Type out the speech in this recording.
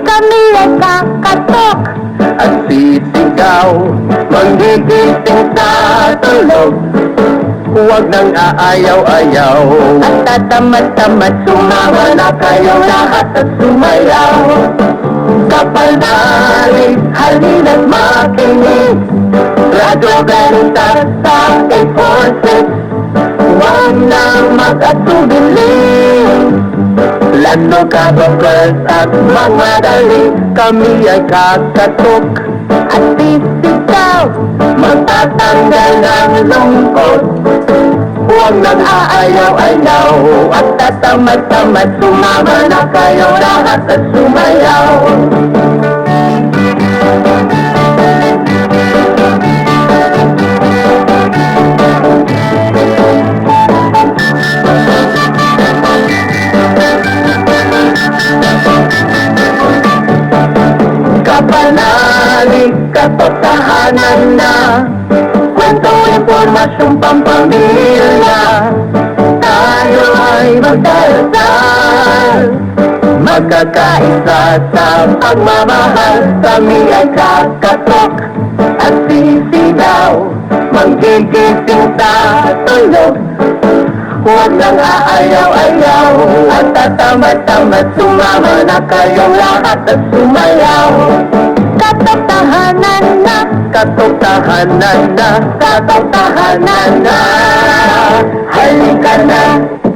Kami ay kakatok at sisigaw, manggigising sa tulog. Huwag nang aayaw-ayaw at tatamad-tamad. Sumama na kayo lahat at sumayaw. Kapal na alis, halina't makinig. Radyo Veritas sa 846. Huwag nang mag-atubili. Lalo kababas at mga dali, kami ay kakatok At sisigaw, magtatanggal ng lungkot. Huwag nang aayaw-ayaw at tatamad-tamad. Sumama na kayo lahat at sumayaw. Kapanalig, katotohanan na, kwento, impormasyong pampamilya. Tayo ay magdarasal, magkakaisa sa pagmamahal. Kami ay kakatok at sisigaw, manggigising sa tulog. Huwag nang aayaw-ayaw at tatamad-tamad. Sumama na kayong lahat at sumayaw. katotohanan na, Katotohanan na, katotohanan na. Halika na,